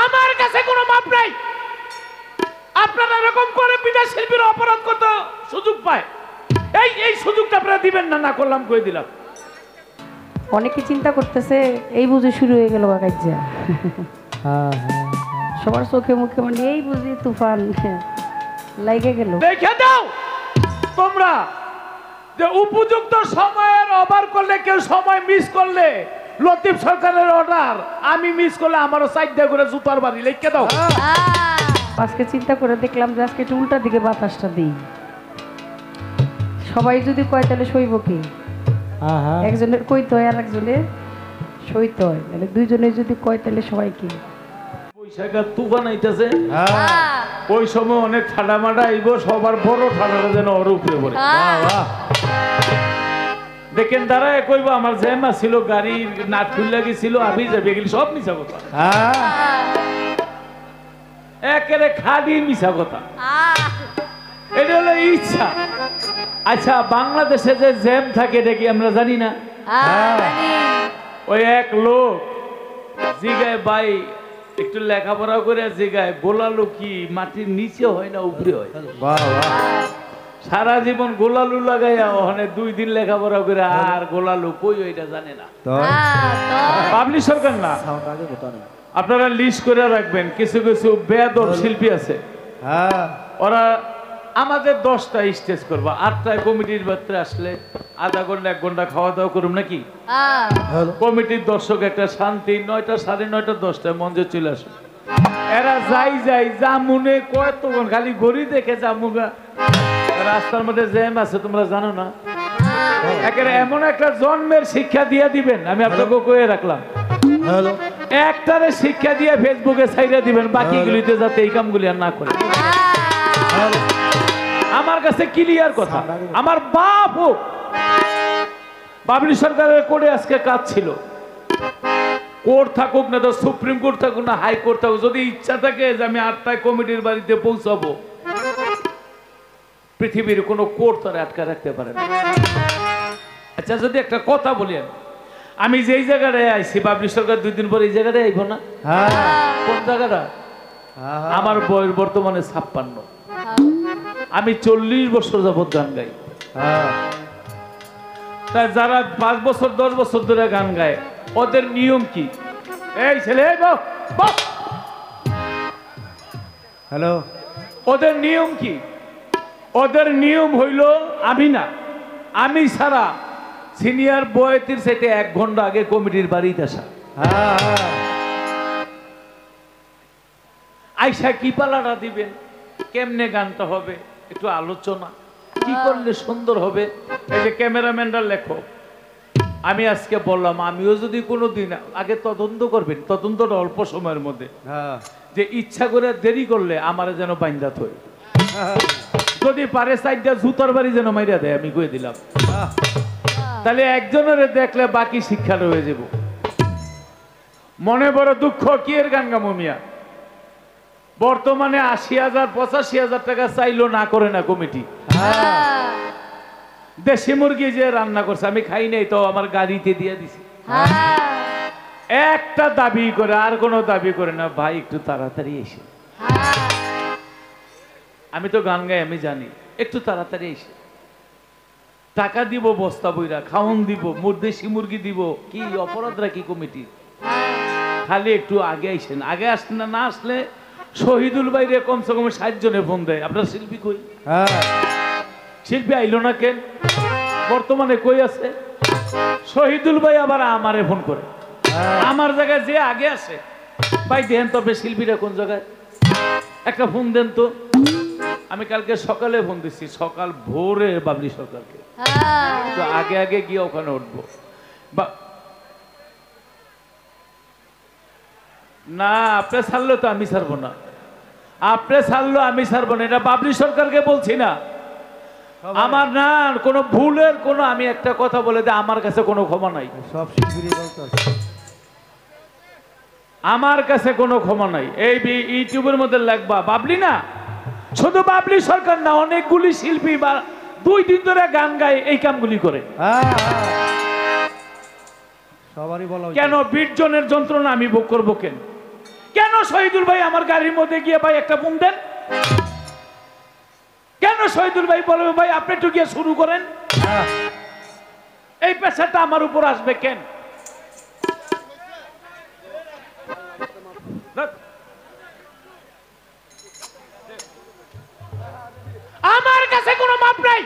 আমার কাছে কোনো মাপ নাই। আপনারা এরকম করে বিদেশ শিল্পীর অপরাধ করতে সুযোগ পায়, এই সুযোগটা আপনারা দিবেন না, না করলাম কই দিলাম। অনেকে চিন্তা করতেছে এই বুঝি শুরু হয়ে গেল কাজ্জা। সবার চোখে মুখে মানে এই বুঝি তুফান লাইগে গেল। দেখে দাও তোমরা যে উপযুক্ত সময়ের ওভার করলে, কেউ সময় মিস করলে, লতিফ সরকারের অর্ডার আমি মিস করলে আমারও সাইডে করে জুতার বাড়ি লিখে দাও। আজকে চিন্তা করে দেখলাম যে আজকে একটু উল্টা দিকে বাতাসটা দিই। সবাই যদি কয় তাহলে সইব কি? একজনের কইতে হয় আর একজনের সইতে হয়, তাহলে দুইজনে যদি কয় তাহলে সবাই কি? বৈশাখের তুফান আইতেছে, ওই সময় অনেক ঠান্ডা মাডা আইব, সবার বড় ঠান্ডাটা যেন ওর উপরে পড়ে। দেখেন দাঁড়ায় কইব আমার জ্যামা ছিল, গাড়ির নাট খুললা গেছিল, আমি যাবে গেলি, সব মিছা কথা, একেবারে খালি মিছা কথা। এটা হলো ইচ্ছা। আচ্ছা, বাংলাদেশে যে জ্যাম থাকে এটা কি আমরা জানি না? ওই এক লোক জিগায় ভাই একটু লেখাপড়া করে জিগায়, গোলালু কি মাটির নিচে হয় না উপরে হয়? সারা জীবন গোলালু লাগাইয়া ওখানে 2 দিন লেখাপড়া করে আর গোলালু কই ওইটা জানে না। পাবলিশ সরকার না, আপনারা লিস্ট করে রাখবেন। কিছু কিছু বেয়াদব শিল্পী আছে, ওরা আমাদের 10টা স্টেজ করবা, 8টায় কমিটির বার্তা আসলে আধা ঘন্টা 1 ঘন্টা খাওয়া দাওয়া করুন নাকি? কমিটির দর্শক একটা শান্তি, 9টা 9:30 10টায় মঞ্চে চলে আসে। এরা যাই যা মনে কয় তখন খালি ঘড়ি দেখে যা মুগা। রাস্তার মধ্যে জ্যাম আছে তোমরা জানো না? একেবারে এমন একটা জন্মের শিক্ষা দিয়ে দিবেন, আমি আপনাকে কয়ে রাখলাম। একটারে শিক্ষা দিয়ে ফেসবুকে ছাইড়া দিবেন, বাকিগুলিতে যাতে এই কামগুলি আর না করে। আমার কাছে ক্লিয়ার কথা। আমার বাপ হোক, বাবলি সরকারের কোর্টে আজকে কাজ ছিল। কোর্ট থাকুক না তো সুপ্রিম কোর্ট থাকুক না হাইকোর্ট থাকুক, যদি ইচ্ছা থাকে যে আমি 8টায় কমিটির বাড়িতে পৌঁছাবো, পৃথিবীর কোনো কোর্ট তারা আটকা রাখতে পারে না। আচ্ছা, যদি একটা কথা বলি, আমি যেই জায়গাটায় আইছি, বাবলি সরকার 2 দিন পরে এই জায়গাটায় আইব না? কোন জায়গাটা? আমার বয়স বর্তমানে 56। আমি 40 বছর যাবৎ গান গাই। তাই যারা 5 বছর 10 বছর ধরে গান গায়, ওদের নিয়ম কি? এই ছেলে হ্যালো, ওদের নিয়ম কি? ওদের নিয়ম হইল আমি না, আমি ছাড়া সিনিয়র বয়তির সাথে 1 ঘন্টা আগে কমিটির বাড়িতে আসা। আইসা কি পালাটা দিবেন, কেমনে গানটা হবে, একটু আলোচনা, কি করলে সুন্দর হবে। এই যে ক্যামেরাম্যানরা লেখো, আমি আজকে বললাম আমিও যদি কোনোদিন আগে তদন্ত করবেন, তদন্তটা অল্প সময়ের মধ্যে, যে ইচ্ছা করে দেরি করলে আমার যেন বাইন্দা থই, যদি পারে সাইডটা জুতার বাড়ি যেন মাইরা দেয়, আমি কয়ে দিলাম। তাহলে একজনের দেখলে বাকি শিক্ষা রয়ে যাব। মনে বড় দুঃখ, কি এর গান গামো মিয়া, বর্তমানে 80,000 85,000 টাকা চাইলো না করে না কমিটি। দেশি মুরগি যে রান্না করছে আমি খাই নাই, তো আমার গাড়িতে দিয়ে দিছি। একটা দাবি করে, আর কোনো দাবি করে না, ভাই একটু তাড়াতাড়ি এসে। আমি তো গান গাই, আমি জানি, একটু তাড়াতাড়ি এসে টাকা দিব, বস্তা বইরা খাওন দিব, দেশি মুরগি দিব, কি অপরাধরা কি কমিটি? খালি একটু আগে আইসেন। আগে আসলে না আসলে শহীদুল বাইরে কমসে কম 60 জনে ফোন দেয়, আপনার শিল্পী কই? শিল্পী আইলো না কেন? বর্তমানে কই আছে? শহীদুল ভাই আবার আমারে ফোন করে, আমার জায়গায় যে আগে আসে, ভাই দেন তবে শিল্পীরা কোন জায়গায়, একটা ফোন দেন তো। আমি কালকে সকালে ফোন দিচ্ছি, সকাল ভোরে বাবলি সরকারকে, তো আগে আগে গিয়ে ওখানে উঠবো। না, আপনি ছাড়লো তো আমি ছাড়বো না, আপনি ছাড়লো আমি ছাড়বো না, এটা বাবলি সরকারকে বলছি না। আমার না কোনো ভুলের কোনো, আমি একটা কথা বলে দিই, আমার কাছে কোনো ক্ষমা নাই, সব শিল্পীরই বলতে, আমার কাছে কোনো ক্ষমা নাই। এই ইউটিউবের মধ্যে লাগবা বাবলি না, শুধু বাবলি সরকার না, অনেকগুলি শিল্পী বা 2 দিন ধরে গান গায় এই কামগুলি করে। সবারই বলা, কেন 20 জনের যন্ত্রণা আমি ভোগ করবো? কেন শহীদুল ভাই আমার গাড়ির মধ্যে গিয়ে ভাই একটা বুম দেন? কেন শহীদুল ভাই বলবে ভাই আপনি একটু গিয়ে শুরু করেন? এই পেশাটা আমার উপর আসবে কেন? আমার কাছে কোনো মাপ নাই।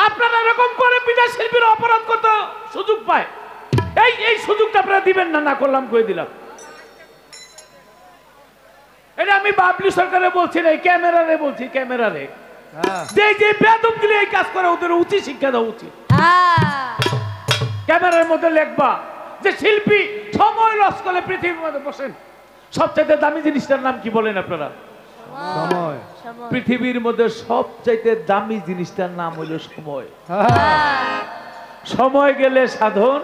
আপনারা এরকম করে বিদেশ শিল্পীর অপরাধ করতে সুযোগ পায়, এই সুযোগটা আপনারা দিবেন না। না করলাম কই দিলাম। এটা আমি বাবলি সরকারে বলছি না, ক্যামেরারে বলছি, ক্যামেরারে। যে বেয়াদবগুলি এই কাজ করে ওদের উচিত শিক্ষা দেওয়া উচিত। ক্যামেরার মধ্যে লেখবা যে শিল্পী সময় লস করে পৃথিবীর মধ্যে বসেন। সবচাইতে দামি জিনিসটার নাম কি বলেন আপনারা? সময়। পৃথিবীর মধ্যে সবচাইতে দামি জিনিসটার নাম হইল সময়। সময় গেলে সাধন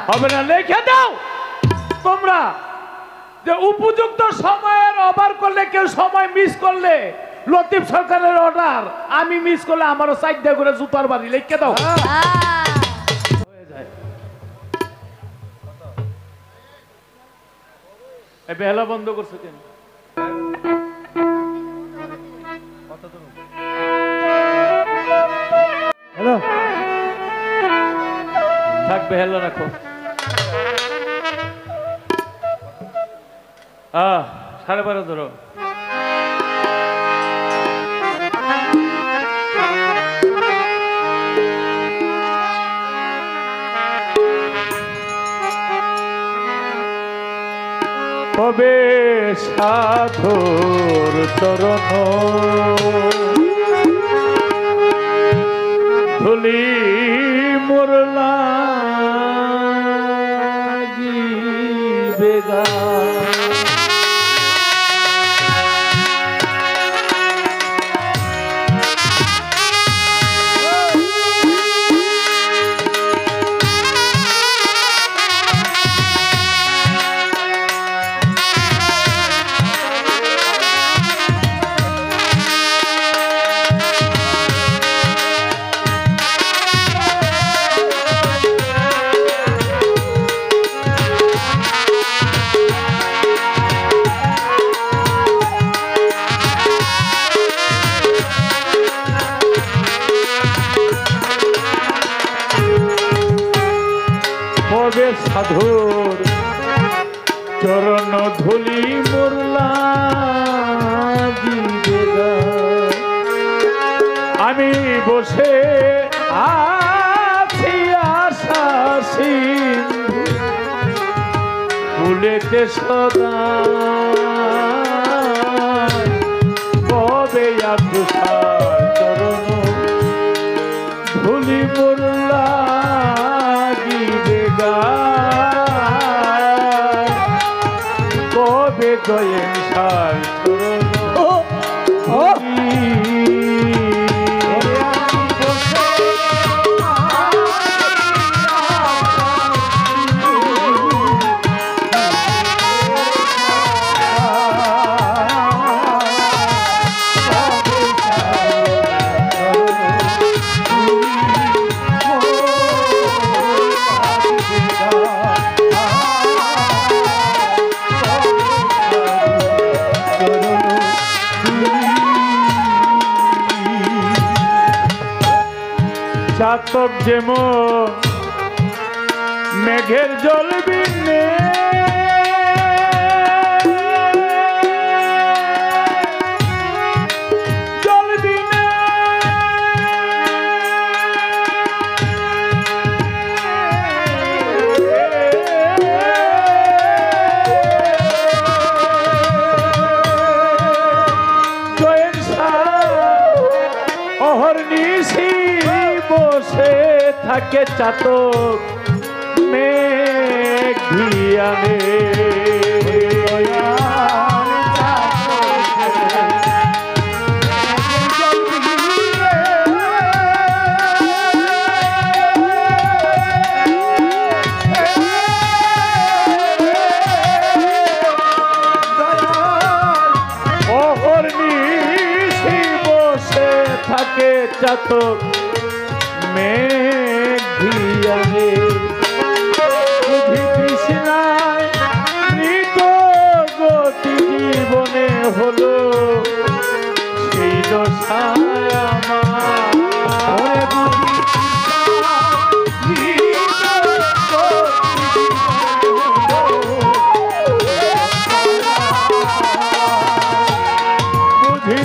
হবে না। লিখে দাও তোমরা যে উপযুক্ত সময়ের ওভার করলে, কেউ সময় মিস করলে, লতিফ সরকারের অর্ডার, আমি মিস করলে আমারও সাইডে করে জুতার বাড়ি লিখে দাও। হয়ে যায়। এই বেলা বন্ধ করছো কেন? হ্যালো থাকবে, হ্যালো রাখো। 12:30 ধরো। কবে সাধুর চরণ ধুলি মোর লাগিবে গা। সাধুর চরণ ধুলি মোর লাগিবে গা। আমি বসে আছি আশা সিন্ধু ফুলেতে সদা, কবে তুষার চরণ ধুলি মোর লাগিবে গা। কবে দয়ের সার চরণ চাতক যেমন মেঘের জল বিনে জল বিনে অহর্নিশি বসে থাকে চাতক মেঘ ধিয়ানে। অহর্নিশি বসে থাকে চাতক মেঘ ধিয়ানে। বুঝি তৃষ্ণায় মৃত ওরে বুঝি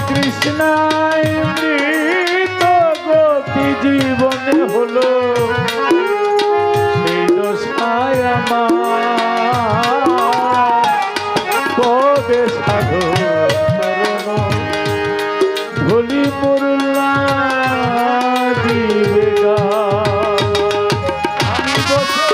কৃষ্ণায় মৃত গতি জীবনে হলো সেই দশায় আমার কবে সাধু ভুলি মুরলা দিবে আমি বসে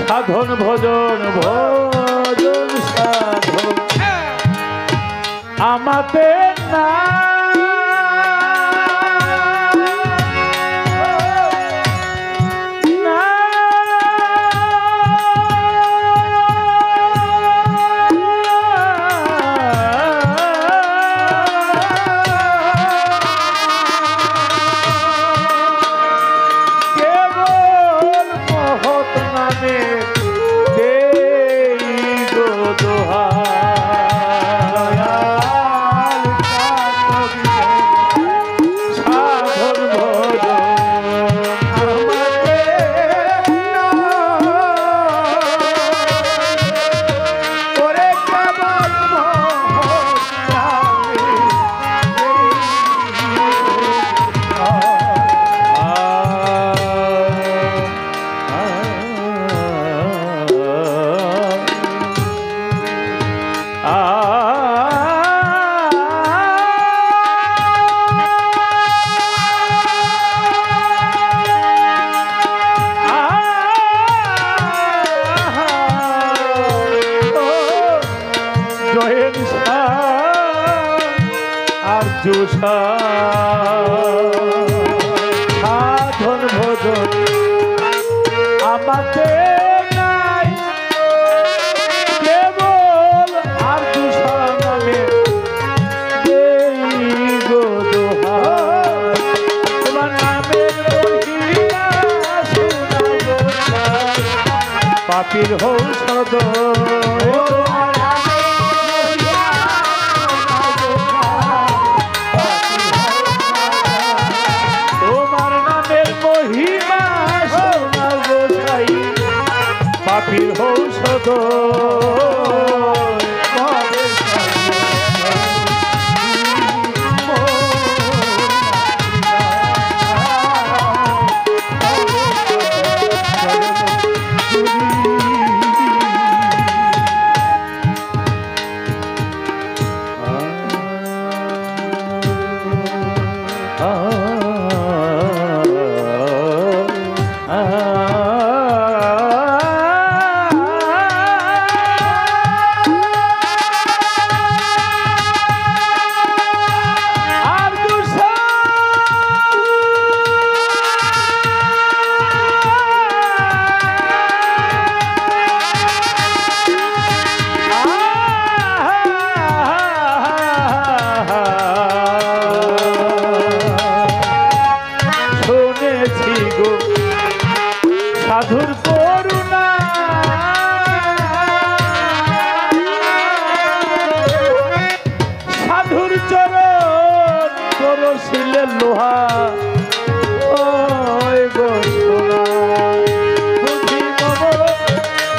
সাধন ভজন ভজন সাধন আমাদের না সাধন ভজন আমাদের নাই কেবল আর দুষা নামে গো দোহাই তোমার নামের মহিমা শোনাবো পাপীর ঔষধ পাপীর ঔষধ সাধুর করুণা সাধুর চরণ করছিলেন লোহা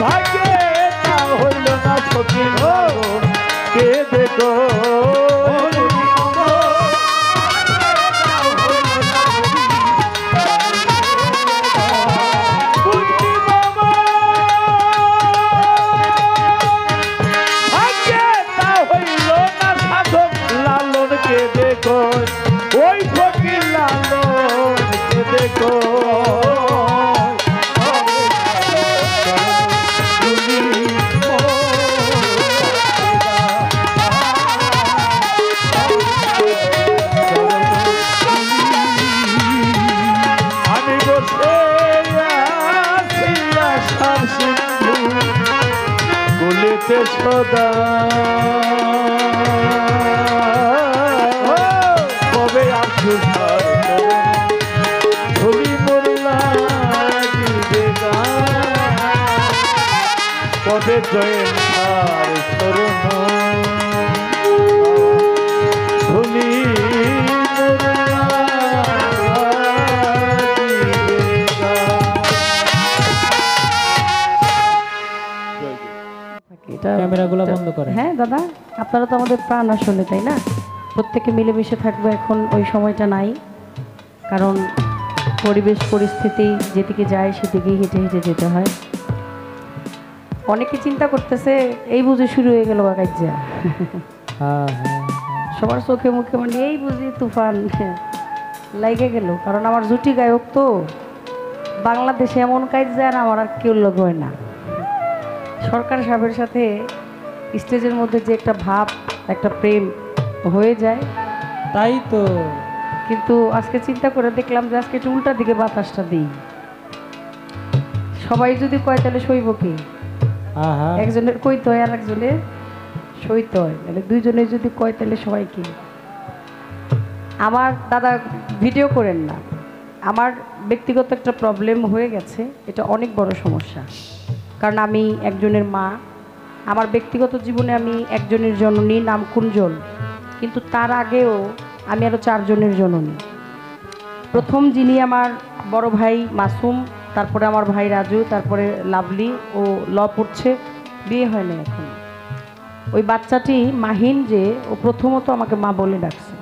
ভাগ্যে তা হইল না সখী কে দেখো ওই ফকির লালন দেখো সদা কবে আসবে ছবি মোল্লা দিবে কবে জয়েন তার শরণ ধুলি ক্যামেরাগুলো বন্ধ করে। হ্যাঁ দাদা, আপনারা তো আমাদের প্রাণ আসলে, তাই না? প্রত্যেকে মিলেমিশে থাকবো, এখন ওই সময়টা নাই। কারণ পরিবেশ পরিস্থিতি যেদিকে যায় সেদিকেই হেঁটে হেঁটে যেতে হয়। অনেকে চিন্তা করতেছে এই বুঝি শুরু হয়ে গেল কাজ্যা। সবার চোখে মুখে মানে এই বুঝি তুফান লাগে গেল। কারণ আমার জুটি গায়ক তো, বাংলাদেশে এমন কাজ্যা আর আমার আর কেউ লোক হয় না। সরকার সাহেবের সাথে স্টেজের মধ্যে যে একটা ভাব, একটা প্রেম হয়ে যায়, তাই তো। কিন্তু আজকে চিন্তা করে দেখলাম যে আজকে একটু উল্টা দিকে বাতাসটা দিই। সবাই যদি কয় তাহলে সইব কি? একজনের কইতে হয় আর একজনের সইতে হয়, তাহলে দুইজনে যদি কয় তাহলে সবাই কি? আমার দাদা ভিডিও করেন না, আমার ব্যক্তিগত একটা প্রবলেম হয়ে গেছে, এটা অনেক বড় সমস্যা। কারণ আমি একজনের মা, আমার ব্যক্তিগত জীবনে আমি একজনের জননী, নাম কুঞ্জল। কিন্তু তার আগেও আমি আরও 4 জনের জননী। প্রথম যিনি আমার বড় ভাই মাসুম, তারপরে আমার ভাই রাজু, তারপরে লাভলি, ও ল পড়ছে, বিয়ে হয় না এখন। ওই বাচ্চাটি মাহিন, যে ও প্রথমত আমাকে মা বলে ডাকছে।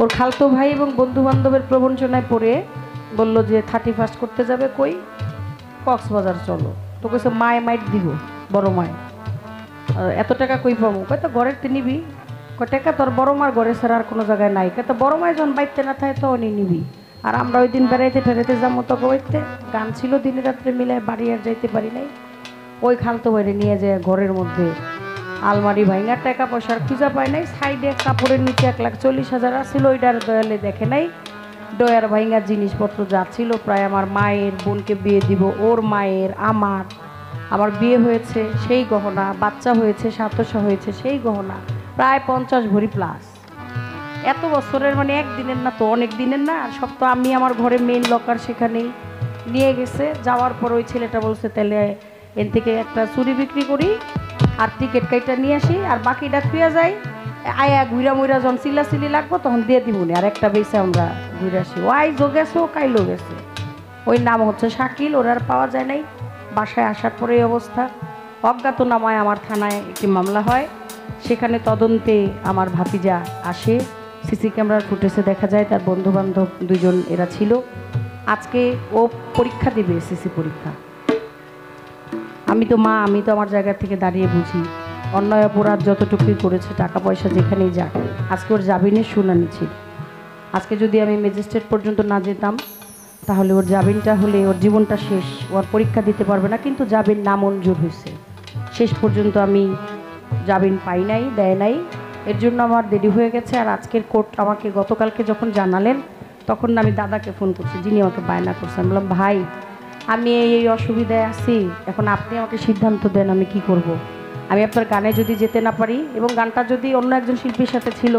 ওর খালতো ভাই এবং বন্ধু বান্ধবের প্রবঞ্চনায় পড়ে বলল যে 31 করতে যাবে, কই? কক্সবাজার চলো। তো কইছে মায় মাইট দিব, বড় মায়। এত টাকা কই পাবো? কয় তো ঘরের তে নিবি। কয় টাকা তোর বড় মার ঘরে ছাড়া আর কোনো জায়গায় নাই। কয় তো বড় মায় যখন বাইতে না থাকে তখনই নিবি। আর আমরা ওই দিন বেড়াইতে টেরাইতে যাবো, তো বইতে গান ছিল দিনে রাত্রে মিলে, বাড়ি আর যাইতে পারি নাই। ওই খালতো বাইরে নিয়ে যায় ঘরের মধ্যে আলমারি ভাঙা, টাকা পয়সার খুঁজা পায় নাই। সাইডে কাপড়ের নিচে 1,40,000 আসছিল, ওইটার দয়ালে দেখে নাই। ডয়ার ভাঙা জিনিসপত্র যা ছিল প্রায়, আমার মায়ের বোনকে বিয়ে দিব, ওর মায়ের, আমার বিয়ে হয়েছে সেই গহনা, বাচ্চা হয়েছে, সাতশো হয়েছে সেই গহনা, প্রায় 50 ভরি প্লাস। এত বছরের মানে একদিনের না তো, অনেক দিনের না। আর সব তো আমি আমার ঘরে মেইন লকার সেখানেই নিয়ে গেছে। যাওয়ার পর ওই ছেলেটা বলছে তাহলে এর থেকে একটা চুরি বিক্রি করি আর টিকিট কাইটা নিয়ে আসি, আর বাকিটা থুয়া যায়, আয়া ঘুরা মুইরা যখন চিল্লাচিল্লি লাগবো তখন দিয়ে দিব না। আর একটা বেসে আমরা ঘুরে আসি। ও আইজও গেছে, ও কাইলো গেছে। ওই নাম হচ্ছে শাকিল, ওর আর পাওয়া যায় নাই। বাসায় আসার পরে এই অবস্থা। অজ্ঞাতনামায় আমার থানায় একটি মামলা হয়, সেখানে তদন্তে আমার ভাতিজা আসে। সিসি ক্যামেরার ফুটেজে দেখা যায় তার বন্ধুবান্ধব 2 জন এরা ছিল। আজকে ও পরীক্ষা দিবে, সিসি পরীক্ষা। আমি তো মা, আমি তো আমার জায়গা থেকে দাঁড়িয়ে বুঝি। অন্যায় অপরাধ যতটুকুই করেছে, টাকা পয়সা যেখানেই যাক, আজকে ওর জামিনের শুনানি ছিল। আজকে যদি আমি ম্যাজিস্ট্রেট পর্যন্ত না যেতাম তাহলে ওর জামিনটা হলে ওর জীবনটা শেষ, ওর পরীক্ষা দিতে পারবে না। কিন্তু জামিন নামঞ্জুর হয়েছে, শেষ পর্যন্ত আমি জামিন পাই নাই, দেয় নাই। এর জন্য আমার দেরি হয়ে গেছে। আর আজকের কোর্ট আমাকে গতকালকে যখন জানালেন, তখন আমি দাদাকে ফোন করছি, যিনি আমাকে বায়না করছেন। বললাম ভাই, আমি এই অসুবিধায় আছি, এখন আপনি আমাকে সিদ্ধান্ত দেন আমি কি করব। আমি আপনার গানে যদি যেতে না পারি, এবং গানটা যদি অন্য একজন শিল্পীর সাথে ছিল,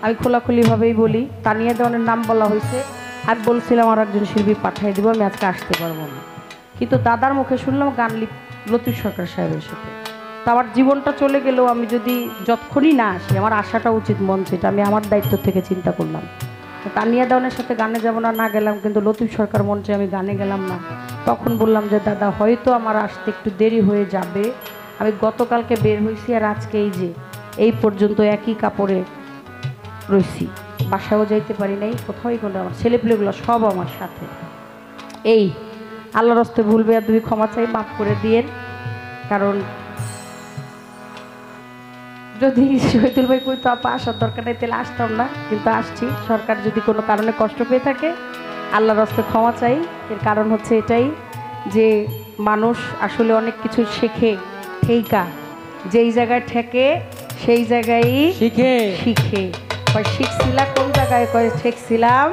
আমি খোলাখুলিভাবেই বলি, তানিয়া দেওয়ানের নাম বলা হয়েছে। আমি বলছিলাম আর একজন শিল্পী পাঠিয়ে দেবো, আমি আজকে আসতে পারবো না। কিন্তু দাদার মুখে শুনলাম গান লতিফ সরকার সাহেবের সাথে। তো আমার জীবনটা চলে গেলেও আমি যদি যতক্ষণই না আসি, আমার আসাটা উচিত মঞ্চে, এটা আমি আমার দায়িত্ব থেকে চিন্তা করলাম। তানিয়া দেওয়ানের সাথে গানে যাব না, না গেলাম। কিন্তু লতিফ সরকার মঞ্চে আমি গানে গেলাম না। তখন বললাম যে দাদা, হয়তো আমার আসতে একটু দেরি হয়ে যাবে। আমি গতকালকে বের হয়েছি, আর আজকে এই যে এই পর্যন্ত একই কাপড়ে রয়েছি, বাসায়ও যাইতে পারি নাই, কোথাওই কোনো। আমার ছেলেপিলেগুলো সব আমার সাথে। এই আল্লাহর হস্তে ভুলবে, আর তুমি ক্ষমা চাই, মাফ করে দিয়েন। কারণ যদি শহীদুল ভাই কইতো আপা আসার দরকার নেই, তাহলে আসতাম না। কিন্তু আসছি। সরকার যদি কোনো কারণে কষ্ট পেয়ে থাকে, আল্লাহর হস্তে ক্ষমা চাই। এর কারণ হচ্ছে এটাই যে মানুষ আসলে অনেক কিছু শেখে ঠেকা, যেই জায়গায় ঠেকে সেই জায়গায় শিখে। শিখছিলাম কোন জায়গায়, কয়ে ঠেকছিলাম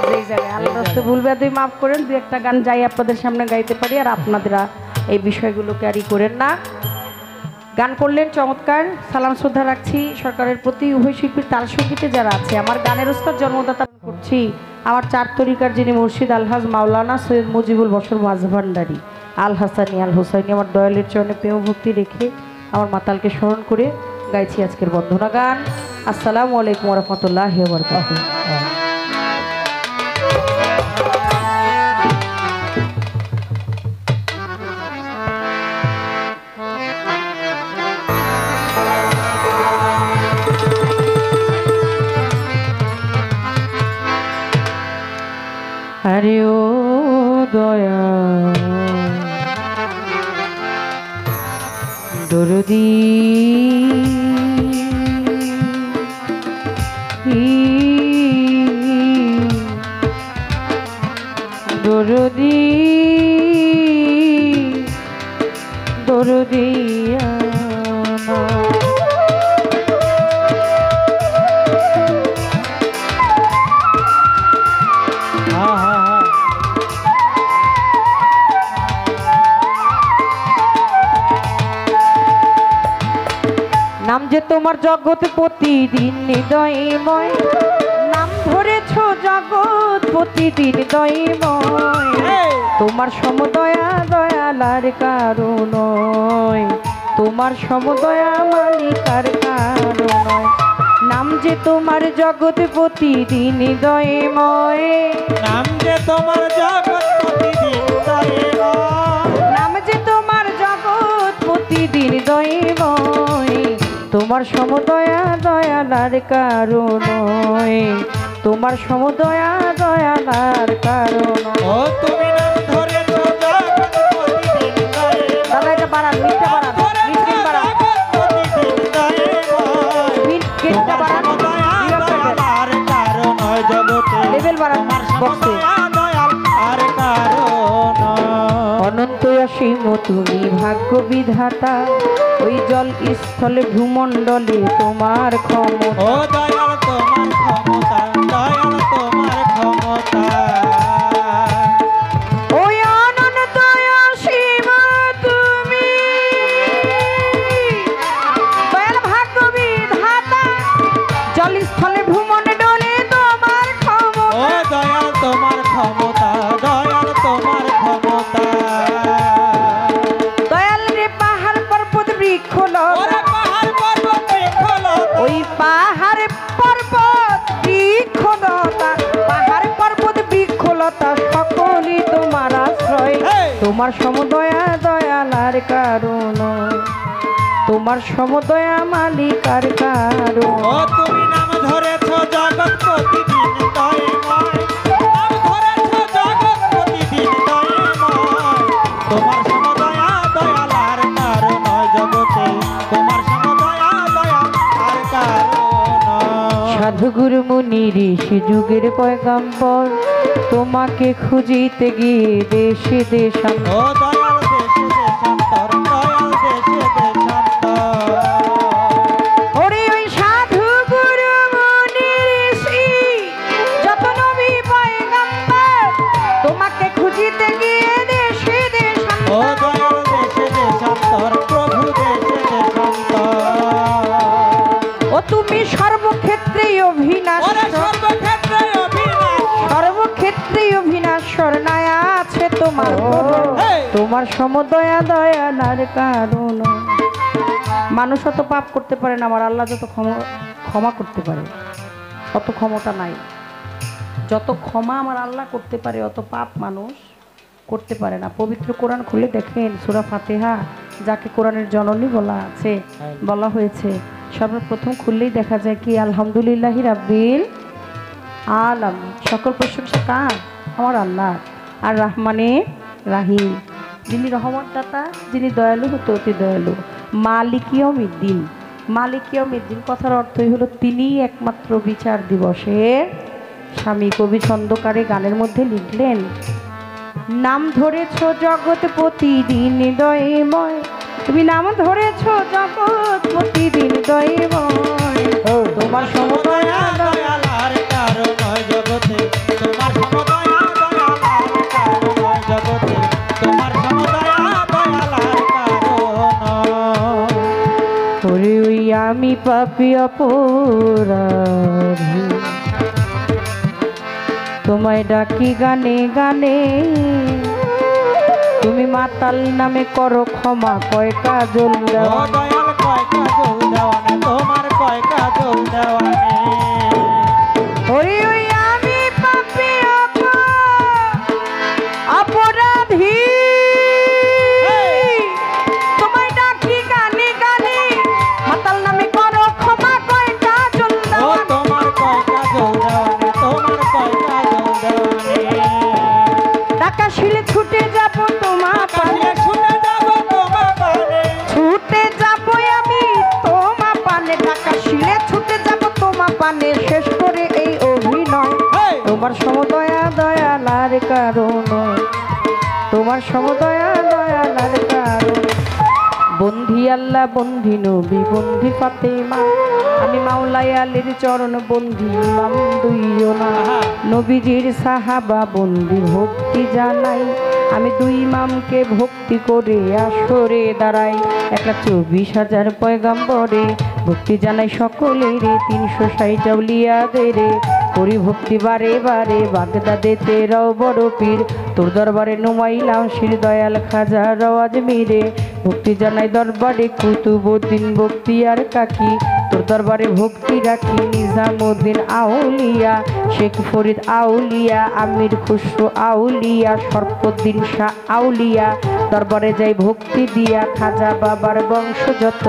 যেই জায়গায়। আল্লাহর হস্তে ভুলবে, তুই মাফ করেন। 2-1টা গান যাই আপনাদের সামনে গাইতে পারি, আর আপনারা এই বিষয়গুলোকে আরই করেন না। গান করলেন চমৎকার। সালাম শ্রদ্ধা রাখছি সরকারের প্রতি, উভয় শিল্পীর তাল সঙ্গীতে যারা আছে। আমার গানের ওস্তাদ জন্মদাতা করছি আমার 4 তরিকার যিনি মুর্শিদ আলহাজ মাওলানা সৈয়দ মুজিবুল বশর মাঝভান্ডারী আল হাসানি আল হোসাইনি। আমার দয়ালের চরণে প্রেম ভক্তি রেখে আমার মাতালকে স্মরণ করে গাইছি আজকের বন্দনা গান। আসসালামু আলাইকুম ওয়া রাহমাতুল্লাহি ওয়া বারাকাতুহু। আরে ও দয়া দরদি দরদি দরদিয়া নাম যে তোমার জগৎ প্রতিদিন হৃদয়ময়, নাম ধরেছ জগৎ প্রতিদিন হৃদয়ময়। তোমার সমদয়া দয়ালার কারণ, তোমার সমদয়া মালিকার কারণ। নাম যে তোমার জগৎ প্রতিদিন হৃদয়ময়, নাম যে তোমার জগৎ প্রতিদিন হৃদয়ময়, নাম যে তোমার জগৎ প্রতিদিন হৃদয়ময়। তোমার সমদয়া দয়ালার কারণ, তোমার সমদয়া দয়ালার কারণ। ও তুমি নাম ধরেছ জগৎ প্রতিদিন হৃদয়ময়, দাদা এটা বাড়ান, মিটটা বাড়ান, মিটকিন বাড়ান, প্রতিদিন হৃদয়ময়। মিটকিনটা বাড়ান, দয়ালার কারণ জগতে, লেভেল বাড়ান বক্সে। দয়াল আর কারণ। অনন্ত অসীম তুমি ভাগ্য বিধাতা, ওই জল স্থলে ভূমণ্ডলে তোমার ক্ষমতা। ও দয়াল তোমার ক্ষমতা, দয়াল তোমার ক্ষমতা। ওই অনন্ত অসীম তুমি দয়াল ভাগ্য বিধাতা, জল স্থলে ভূমণ্ডলে তোমার ক্ষমতা। ও দয়াল তোমার ক্ষমতা, দয়াল তোমার ক্ষমতা। দয়াল রে পাহাড় পর্বত বৃক্ষ ওরে পাহাড় পর্বত বৃক্ষলতা, ওই পাহাড় পর্বত বৃক্ষলতা, পাহাড় পর্বত বৃক্ষলতা সকলই তোমার আশ্রয়। তোমার সমদয়া দয়ালার কারণ, তোমার সমদয়া মালিকার কারণ। ও তুমি নাম ধরেছ জগৎ প্রতিদিন হৃদয়ময়, নাম ধরেছ জগৎ প্রতিদিন হৃদয়ময়। তোমার সমদয়া দয়ালার কারণ জগতে, তোমার সমদয়া দয়ালার কারণ। সাধুগুরু মুনি ঋষি যুগের পয়গাম্বর, তোমাকে খুঁজিতে গিয়ে দেশে দেশান্তর। ও দয়াল দেশে দেশান্তর, দয়াল দেশে দেশান্তর। ওরে ওই সাধু গুরু মুনি ঋষি যত নবী পয়গাম্বর, তোমাকে খুঁজিতে গিয়ে দেশে ও দেশান্তর। দয়াল দেশে দেশান্তর, প্রভু দেশে দেশান্তর। ও তুমি সর্বক্ষেত্রে অভিনাশ, ওরে সর্বক্ষেত্রে অবিনাশ, সর্বক্ষেত্রে অভিনাশ্বর নাই আছে তোমার প্রভাব। হেই! তোমার সমদয়া দয়ালার কারণ। মানুষ অত পাপ করতে পারে না, আমার আল্লাহ যত ক্ষমা করতে পারে অত ক্ষমতা নাই। যত ক্ষমা আমার আল্লাহ করতে পারে অত পাপ মানুষ করতে পারে না। পবিত্র কোরআন খুলে দেখেন সূরা ফাতিহা, যাকে কোরআনের জননী বলা আছে, বলা হয়েছে, সর্বপ্রথম খুললেই দেখা যায় কি আলহামদুলিল্লাহি রাব্বিল আলামিন। সকল প্রশংসা কার? আমার আল্লাহ। আর রহমানে রাহিম, যিনি রহমত দাতা, যিনি দয়ালু হতে অতি দয়ালু। মালিকিয়মিদ্দিন, মালিকিয়মিদ্দিন কথার অর্থই হলো তিনিই একমাত্র বিচার দিবসের স্বামী। কবি ছন্দকারে গানের মধ্যে লিখলেন, নাম ধরেছ জগৎ প্রতিদিন হৃদয়ময়, তুমি নাম ধরেছ জগৎ প্রতিদিন হৃদয়ময়। তোমার সমদয়া দয়ালার কারণ জগতে, তোমার সমদয়া দয়ালার কারণ জগতে, তোমার সমদয়া দয়ালার কারণ। আমি পাপী অপরাধী, তোমায় ডাকি গানে গানে, তুমি মাতাল নামে করো ক্ষমা, কয় কাজল ও দেওয়া। দয়াল কয় কাজল দেওয়ানে, তোমার কয় কাজল দেওয়ানে। ওরে ওই আমি পাপী অপরাধী, তোমায় ডাকি গানে গানে, মাতাল নামে করো ক্ষমা, কয় কাজল ও দেওয়া। তোমার কয় কাজল দেওয়ানে, তোমার কয় কাজল দেওয়ানে। টাকা শিলে ছুটে যাব তোমার পানে, শুনে যাবো তোমার পানে, ছুটে যাবো আমি তোমার পানে, টাকা শিলে ছুটে যাব তোমার পানে, শেষ করে এই অভিনয়। হেই! তোমার সমদয়া দয়ালার কারণ, তোমার সমদয়া দয়ালার কারণ। বন্ধি আল্লাহ বন্ধি নবী বন্ধি ফাতেমা, আমি মাওলাই আলীর চরণ বন্ধি, ইমাম দুইও না নবীজির সাহাবা বন্ধি, ভক্তি জানাই আমি দুই ইমামকে, ভক্তি করে আসরে দাঁড়াই 1,24,000 পয়গাম্বরে, ভক্তি জানাই সকলের 360 আউলিয়াদের, করি ভক্তি বারে বারে বাগদাদেতে রও বড় পীর, তোর দরবারে নুমাইলাম শির দয়াল খাজা রওয়াজ মিরে, ভক্তি জানাই দরবারে কুতুবউদ্দিন বখতিয়ার কাকি, তোর দরবারে ভক্তি রাখি নিজামুদ্দিন আউলিয়া, শেখ ফরিদ আউলিয়া, আমির খুসরো আউলিয়া, শরফুদ্দিন শাহ আউলিয়া, দরবারে যাই ভক্তি দিয়া খাজা বাবার বংশ যত,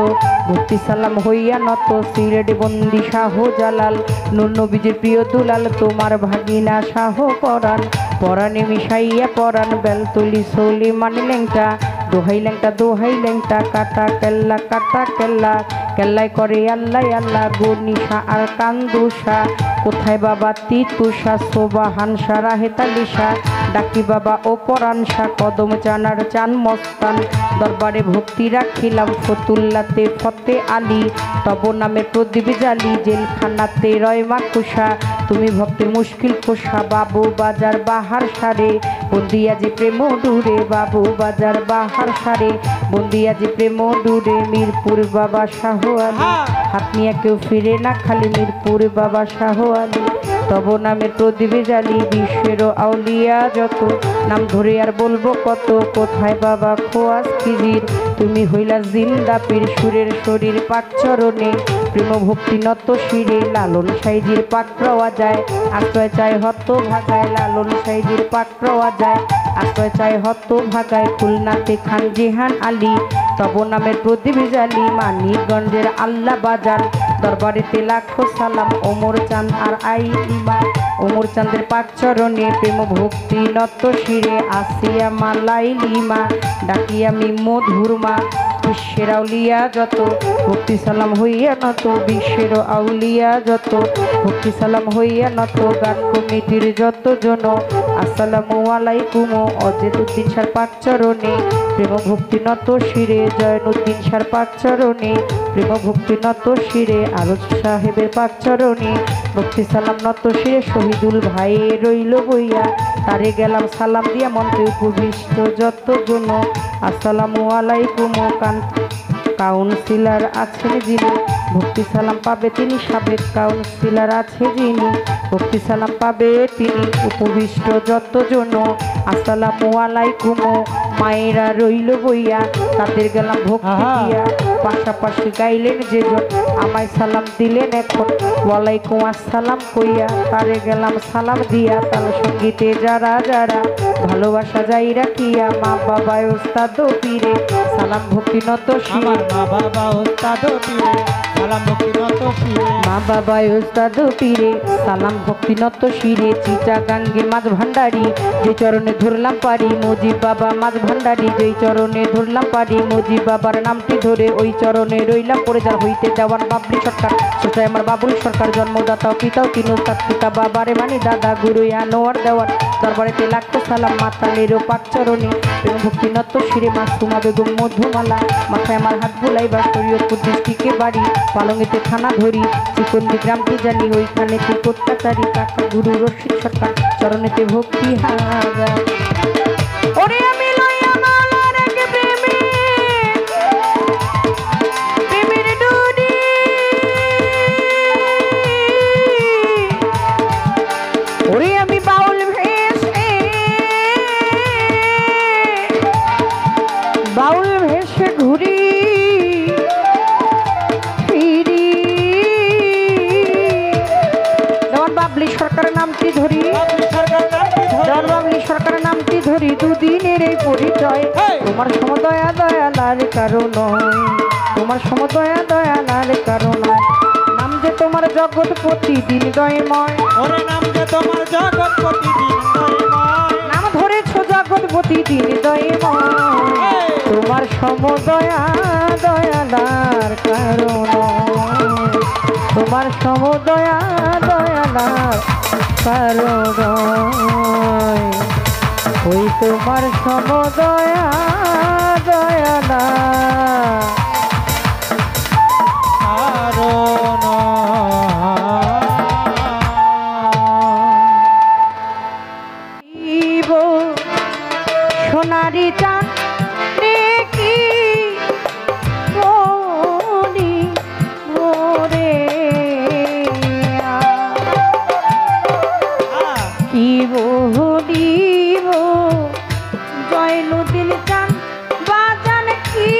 ভক্তি সালাম হইয়া নত সিলেট বন্দি শাহ জালাল, নূর নবীজির প্রিয় দুলাল, তোমার ভাগিনা শাহ পরাণ, পরাণে মিশাইয়া পরাণ, বেলতলি সলি মানি ল্যাংটা, দোহাই ল্যাংটা দোহাই ল্যাংটা, কাটা কেল্লা, কেল্লায় করে আল্লাহ আল্লাহ, গনিশা আর কান্দুষা, কোথায় বাবা তিতুষা, শোভা হানসা রাহেতালিশা, ডাকি বাবা ও পরানসা, কদম চানার চান মস্তান, দরবারে ভক্তি রাখিলাম ফতুল্লাতে ফতে আলী, তব নামে প্রদীপ জালি, জেলখানাতে রয় মাকুষা, তুমি ভক্তের মুশকিল কোষা, বাবু বাজার বাহার সারে, বন্দিয়াজি প্রেম ডুরে, বাবু বাজার বাহার সারে, বন্দিয়াজি প্রেম ডুরে, মিরপুর বাবা শাহ আলী, হাত নিয়ে কেউ ফিরে না খালি, মিরপুর বাবা শাহ আলী, তব নামের প্রদীপ জালি, বিশ্বের আউলিয়া যত, নাম ধরে আর বলবো কত, কোথায় বাবা খোয়াস খিজির, তুমি হইলা জিন্দা পীর, সুরের শরীর পাক চরণে, প্রেম ভক্তি নত শিরে, লালন সাইজির পাক পাওয়া যায়, আশ্রয় চাই হত ভাগায়, লালন সাইজির পাক পাওয়া যায়, আশ্রয় চাই হত ভাগায়, খুলনাতে খান জেহান আলী, তব নামের প্রদীপ জালি, মানিকগঞ্জের আল্লাহ বাজার, দরবারেতে লাখো সালাম, ওমর চাঁদ আর আইলিমা, ওমর চাঁদের পাক চরণে, প্রেম ভক্তি নত শিরে, আসিয়া মালাইলিমা, ডাকি আমি মধুরমা, বিশ্বের আউলিয়া যত, ভক্তি সালাম হইয়া নত, বিশ্বের আউলিয়া যত, ভক্তি সালাম হইয়া নত, গান কমিটির যত জন, আসসালামু আলাইকুম, অজেদুদ্দিন সার পাক চরণে, প্রেম ভক্তি নত শিরে, জয়নুদ্দিন সার পাক চরণে, প্রেম ভক্তি নত শিরে, আরজ সাহেবের পাক চরণে, ভক্তি সালাম নত শিরে, শহীদুল ভাই রইল বইয়া, তারে গেলাম সালাম দিয়া, মন্ত্রে উপবিষ্ট যত জন, আসসালামু আলাইকুম, কাউন্সিলর আছেন যিনি, ভক্তি সালাম পাবে তিনি, সাবেক কাউন্সিলর আছে যিনি, ভক্তি সালাম পাবে তিনি, উপবিষ্ট যত জন, আসসালামু আলাইকুম, মায়েরা রইল বইয়া, তাদের গেলাম ভক্তি দিয়া, পাশাপাশি গাইলেন যেজন, আমায় সালাম দিলেন এখন, ওয়ালাইকুম আসসালাম কইয়া, তারে গেলাম সালাম দিয়া, তার সঙ্গীতে যারা যারা ভালোবাসা যাই রাখিয়া, মা বাবা ওস্তাদ পীরে, সালাম ভক্তি নত শিরে, আমার মা বাবা ওস্তাদ পীরে, সালাম ভক্তি নত শিরে, মা বাবা ওস্তাদ পীরে, সালাম ভক্তি নত শিরে, চিটাগাঙ্গে মাছ ভান্ডারি, যে চরণে ধরলাম পারি, মুজিব বাবা মাছ ভান্ডারি, যেই চরণে ধরলাম পারি, মুজিব বাবার নামটি ধরে ওই চরণে রইলাম পড়ে, যার হইতে দেওয়ান বাবলি সরকার, সোচাই আমার বাবুল সরকার, জন্মদাতা পিতাও তিনু তার পিতা বাবারে মানি দাদা, গুরু আনোয়ার দেওয়ান, দরবারেতে লাখো সালাম, মাতালেরও পাক চরণে, প্রেম ভক্তি নত শিরে, মাসুমা বেগম মধুমালা, মাথায় আমার হাত বুলাইবার, শরীয়তপুর ডিস্ট্রিক্টে বাড়ি, পালঙেতে থানা ধরি, চিকন্দি গ্রামটি জানি, ওইখানেতে অত্যাচারী, কাকা গুরু রশিদ সরকার, চরণেতে ভক্তি হাজার, ওরে আমি লইয়া মালার এক প্রেমের ডুরি, সরকারের নামটি ধরি, বাবলি সরকার নামটি ধরি। জনবাবলি সরকারের নামটি ধরি, দুদিনের এই পরিচয়। হেই! তোমার সমদয়া দয়ালার কারণ, তোমার সমদয়া দয়ালার কারণ। নাম যে তোমার জগৎপতি দিন দয়ময়, ওরে নাম যে তোমার জগৎপতি দিন দয়ময়। নাম ধরেছ জগৎপতি দিন দয়ময়। হেই! তোমার সমদয়া দয়ালার কারণ, তোমার সমদয়া দয়ালার কারণ। ওই তোমার সমদয়া দয়ালার কারণ। শিব সোনারি চাঁদ দেখি মনি ভরে কি বলিব জয়নুদ্দিন চাঁদ বাজান কি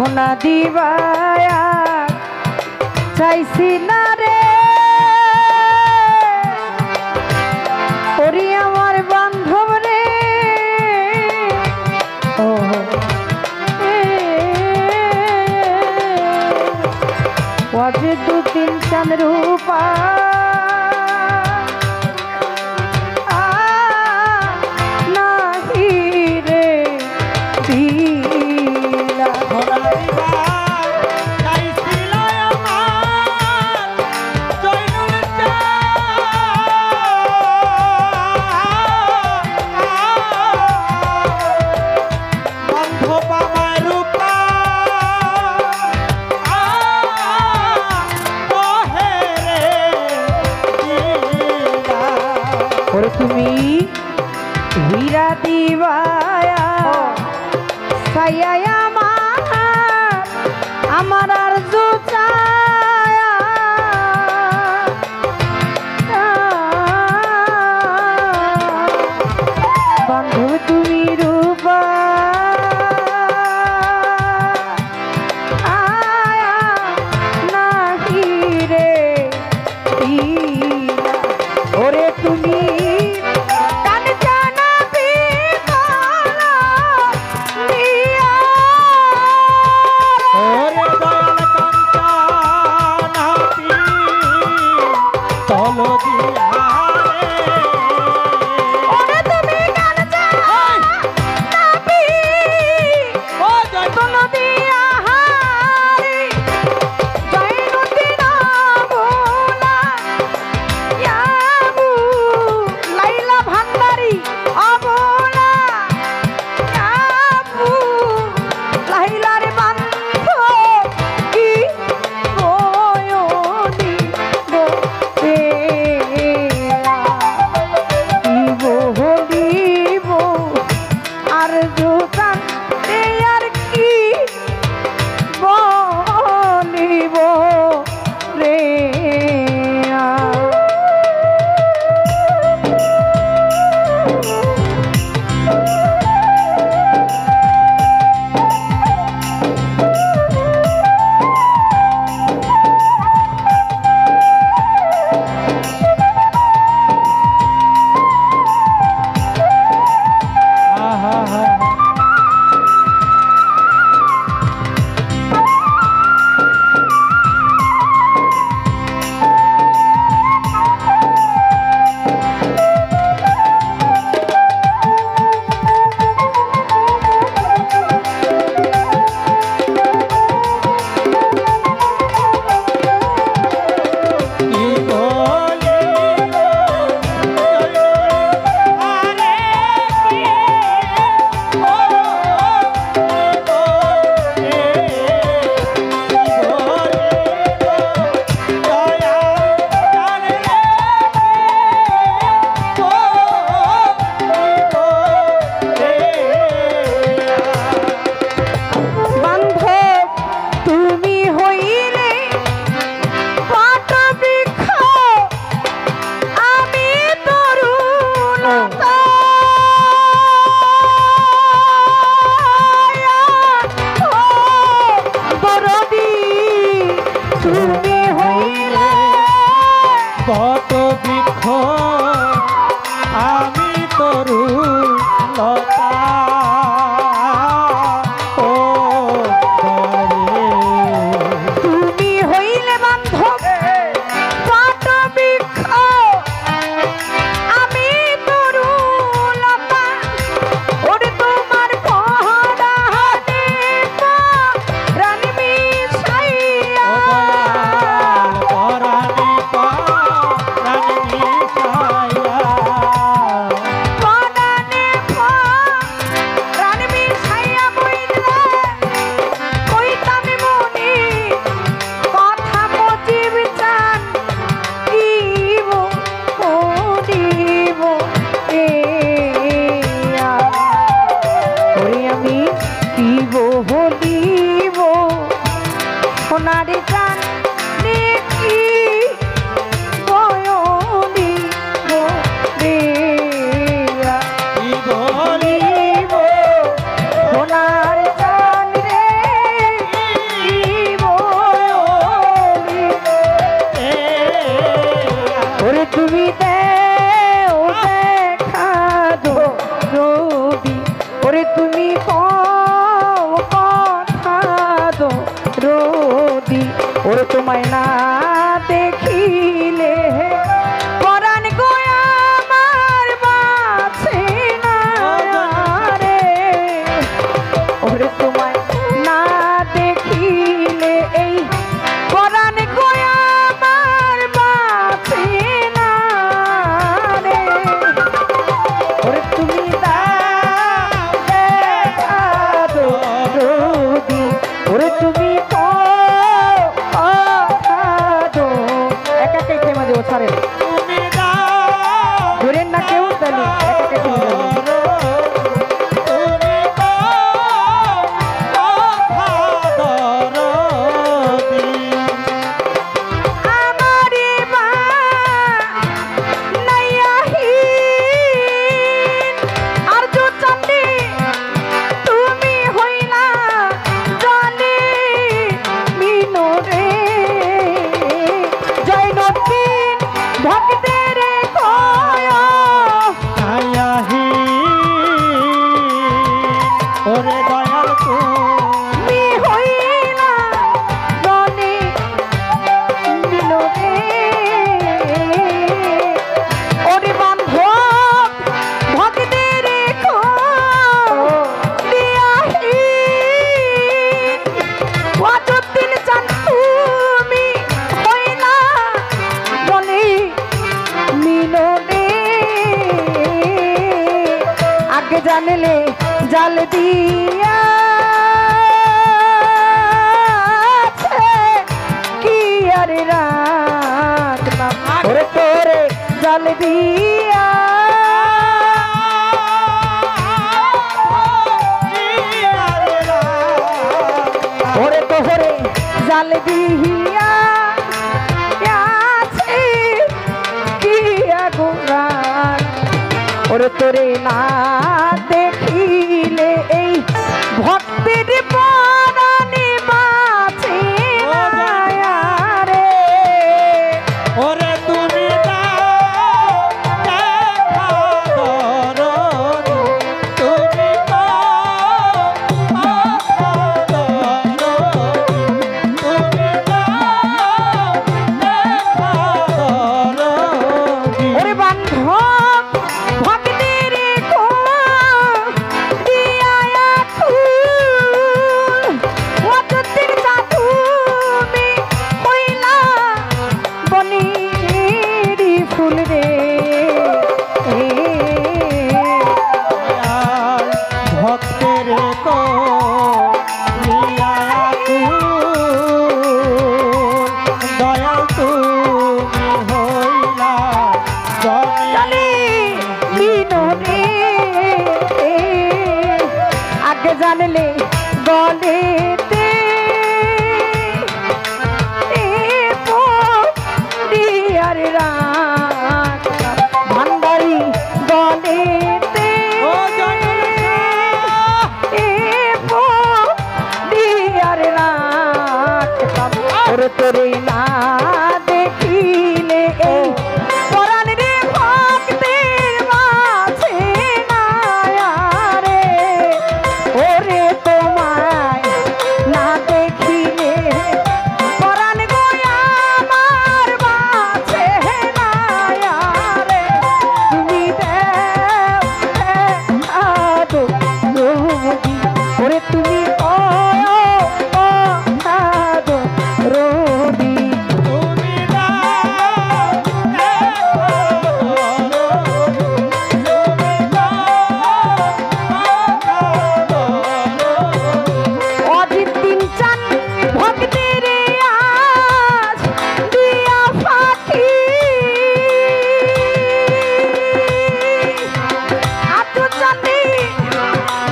সোনা দিবায়া চাইছি না রে ওরে আমার বান্ধব রে ও ওয়াজে দু তিন চাঁদ রূপা তুমি হীরা দিবায়া সাইয়া আমার আর জুচায়া বান্ধব তুমি রূপা নাহি রে ওরে তুমি কত বৃক্ষ আমি তরু লতা ও দয়ারে তুমি হইলে বান্ধব কত বৃক্ষ আমি তরু লতা ওরে তোমার পহরা হাতে রানী মিশাইয়া সোনারি প্রাণ দেখি বয়নি বলিব সোনার প্রাণ রে তোমায় না দেখিলে পরাণ গো আমার বাঁচে না রে। ওরে তোমায় না দেখিলে এই পরাণ গো আমার বাঁচে না রে। ওরে তুমি দেখা দো যদি, ওরে তুমি একা কে খেয়ে মাঝে ও ছাড়ে ধরেন না কেউ জানি একা কে খেয়ে ওরে দয়াল তুমি হইলা জনে মিলনে। ওরে বান্ধব ভক্তের ওয়াজুদ্দিন চান তুমি হইলা জনে মিলনে। আগে জানলে জাল দিয়া কি আর রাখলাম ওরে তোরে জাল দিয়া ওরে তোরে জাল দিয়া আছে কি আগুন ওরে তোরে না দেখিলে এই ভক্তের পরাণে বাঁচে না রে। ওরে তুমি দেখা দরদি, তুমি ওরে বান্ধব ভক্তের ফুল রে ভক্তের কো দয়াল তুমি হইলা চলে বিনোদে আগে জানলে গলেতে আর রাত ভান্ডারি গলেতে আর রাত ওরে তোরে না দেখিলে এই পরাণ রে ভক্তের মাঝে না রে। ওরে তোমায় না দেখিলে পরাণ গো আমার বাঁচে না রে। তুমি দেখো ওরে তুমি রোদি অজিত দিন চান ভক্তের আজ দিয়া ফাঁকি আতো চাঁদে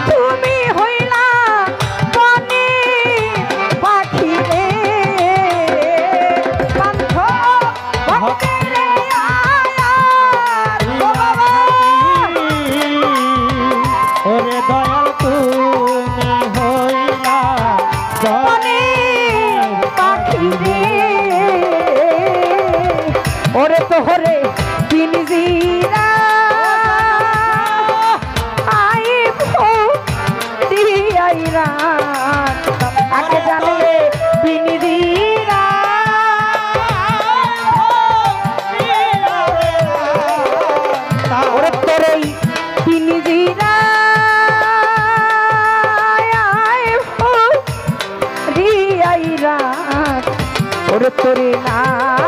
তুমি হইলা বনে পাখি রে। বান্ধব ভক্তের আয়ার ও বাবা ওরে দয়াল তুমি হইলা বনে পাখি রে। ওরে তোহরে পিনজিরা আইব দিয়াই রাত আগে জানলে পিনজিরা ওরে তোরে না